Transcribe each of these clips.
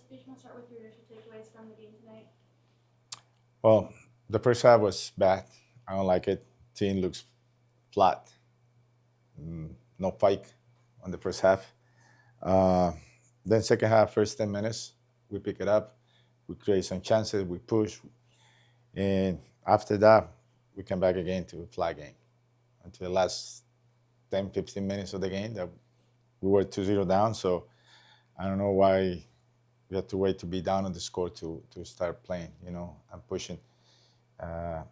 speech. I'll start with your initial takeaways from the game tonight. Well, the first half was bad. I don't like it. Team looks flat. No fight on the first half. Uh, then second half, first 10 minutes, we pick it up. We create some chances. We push. And after that, we come back again to a flat game until the last 10, 15 minutes of the game that we were 2-0 down. So I don't know why we had to wait to be down on the score to start playing, and pushing. Uh,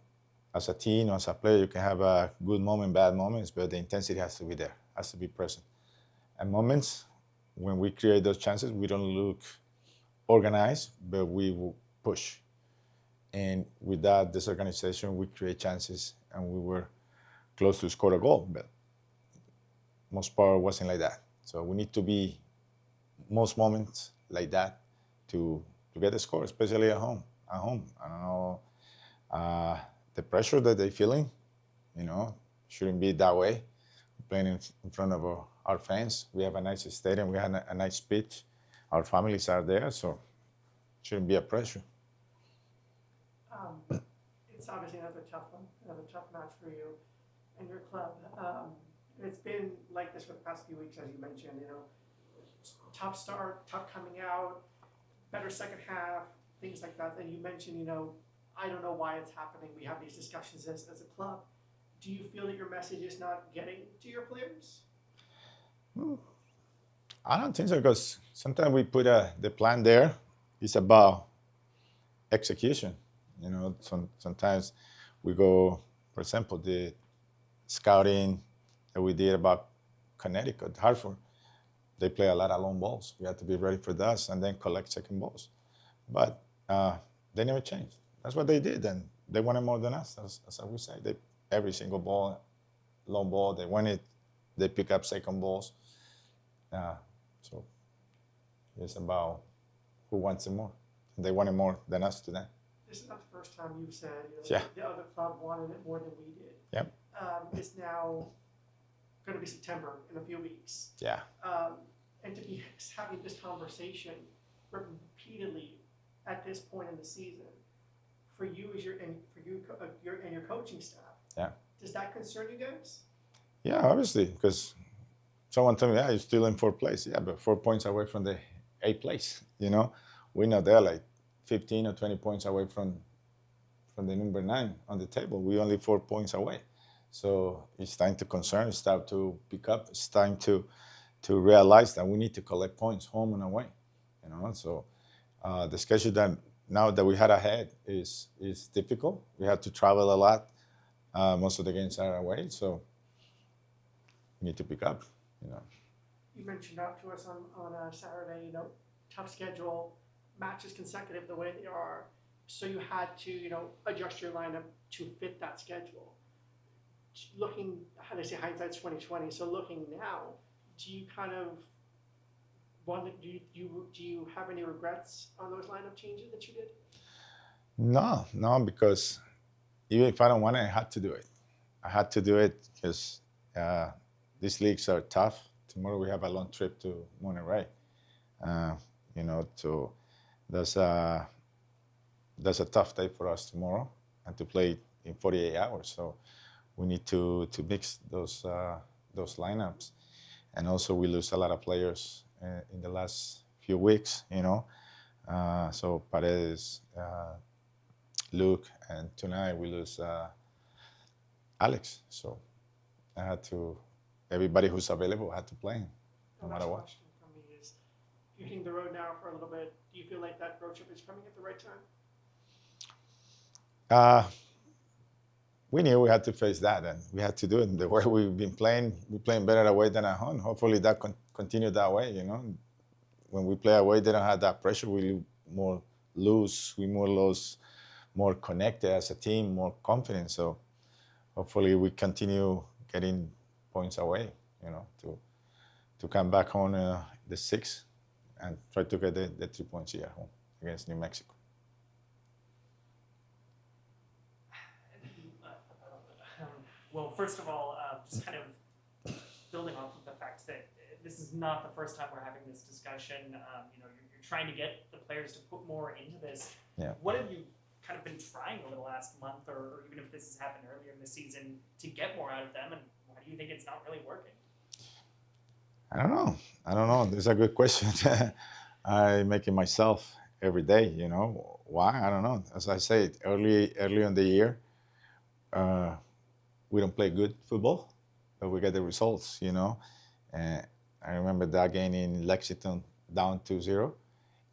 as a team, as a player, you can have a good moment, bad moments, but the intensity has to be there, has to be present. And moments when we create those chances, we don't look organized, but we will push. And with that disorganization, we create chances, and we were close to score a goal, but most part wasn't like that. So we need to be most moments like that to get a score, especially at home. At home, I don't know the pressure that they're feeling. Shouldn't be that way. Playing in front of our fans, we have a nice stadium, we have a nice pitch. Our families are there, so shouldn't be a pressure. It's obviously another tough one, another tough match for you and your club. It's been like this for the past few weeks, as you mentioned. Tough start, tough coming out, better second half, things like that. And you mentioned, I don't know why it's happening. We have these discussions as a club. Do you feel that your message is not getting to your players? I don't think so, because sometimes we put the plan there. It's about execution. Sometimes we go, for example, the scouting that we did about Connecticut, Hartford. They play a lot of long balls. We have to be ready for that and then collect second balls. But they never changed. That's what they did, and they wanted more than us. As we say, every single ball, long ball, they win it. They pick up second balls. So it's about who wants it more. They wanted more than us today. This is not the first time you've said Yeah. the other club wanted it more than we did. Yep. It's now going to be September in a few weeks. Yeah. And to be having this conversation repeatedly at this point in the season, for you and your coaching staff, Yeah. Does that concern you guys? Yeah, obviously, because someone told me, "Yeah, you're still in fourth place." Yeah, but 4 points away from the eighth place. We're not there, like 15 or 20 points away from the number 9 on the table. We're only 4 points away. So it's time to concern. It's time to pick up. It's time to realize that we need to collect points home and away. So the schedule that now that we had ahead is difficult. We have to travel a lot. Most of the games are away, so we need to pick up. You mentioned out to us on a Saturday, tough schedule, matches consecutive the way they are. So you had to, adjust your lineup to fit that schedule. Looking, how do I say, hindsight's 2020. So looking now, do you kind of do you have any regrets on those lineup changes that you did? No, because even if I don't want it, I had to do it. I had to do it because these leagues are tough. Tomorrow we have a long trip to Monterrey. So that's a tough day for us tomorrow, and to play in 48 hours. So we need to mix those lineups, and also we lose a lot of players in the last few weeks. So Paredes, Luke, and tonight we lose Alex. So I had to. Everybody who's available had to play, no matter what. Question from me is, you're hitting the road now for a little bit. Do you feel like that road trip is coming at the right time? We knew we had to face that, and we had to do it. The way we've been playing, we're playing better away than at home. Hopefully that continue that way. When we play away, they don't have that pressure. We more loose. We more connected as a team, more confident. So hopefully we continue getting points away. To come back on the 6th and try to get the 3 points here at home against New Mexico. Well, first of all, just kind of building off of the fact that this is not the first time we're having this discussion. You're trying to get the players to put more into this. Yeah. What have you kind of been trying over the last month, or even if this has happened earlier in the season, to get more out of them, and why do you think it's not really working? I don't know. I don't know. That's a good question. I make it myself every day. You know why? I don't know. As I said early in the year, we don't play good football, but we get the results. You know, and I remember that game in Lexington down 2-0,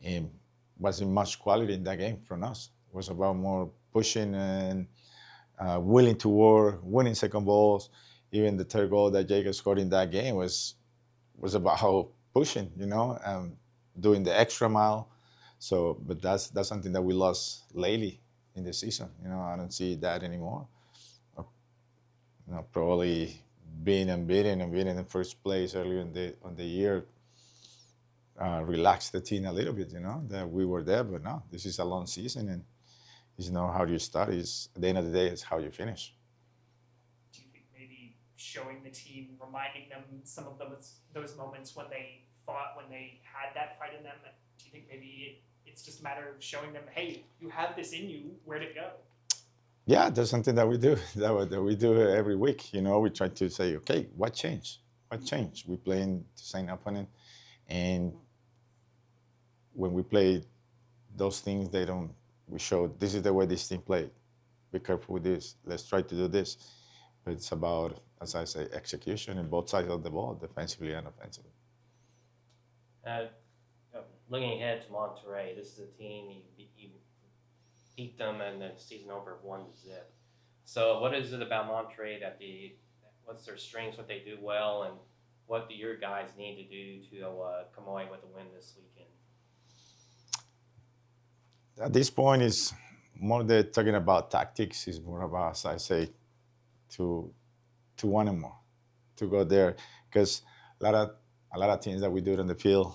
and wasn't much quality in that game from us. It was about more pushing and willing to work, winning second balls. Even the third goal that Jacob scored in that game was about how pushing, you know, doing the extra mile. So, but that's something that we lost lately in the season. You know, I don't see that anymore. You know, probably being unbeaten and being in first place earlier on the year relaxed the team a little bit. You know, that we were there, but no, this is a long season, and you know how you start is at the end of the day is how you finish. Do you think maybe showing the team, reminding them some of those moments when they fought, when they had that fight in them, do you think maybe it's just a matter of showing them, hey, you have this in you, where'd it go? Yeah, that's something that we do. That we do every week. You know, we try to say, okay, what changed? What changed? We playing the same opponent, and when we play those things, we show this is the way this team played. Be careful with this. Let's try to do this. But it's about, as I say, execution in both sides of the ball, defensively and offensively. Looking ahead to Monterrey, this is a team you beat them and the season over 1-0. So what is it about Monterrey what's their strengths, what they do well, and what do your guys need to do to come away with a win this weekend? At this point, it's more than talking about tactics. It's more about, as I say, to want more, to go there, because a lot of things that we do on the field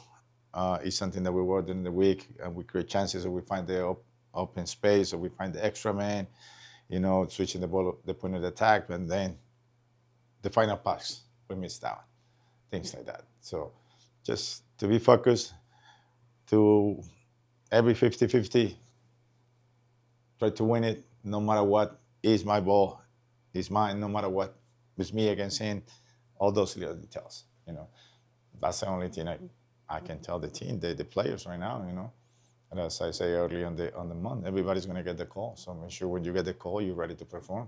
is something that we work during the week, and we create chances, or we find the open space, or we find the extra man, you know, switching the ball, the point of the attack, and then the final pass, we missed out, things like that. So just to be focused, to every 50-50, try to win it, no matter what, is my ball, is mine, no matter what, it's me against him, all those little details, you know. That's the only thing I can tell the team, the players right now, you know. And as I say early on the month, everybody's going to get the call. So make sure when you get the call, you're ready to perform.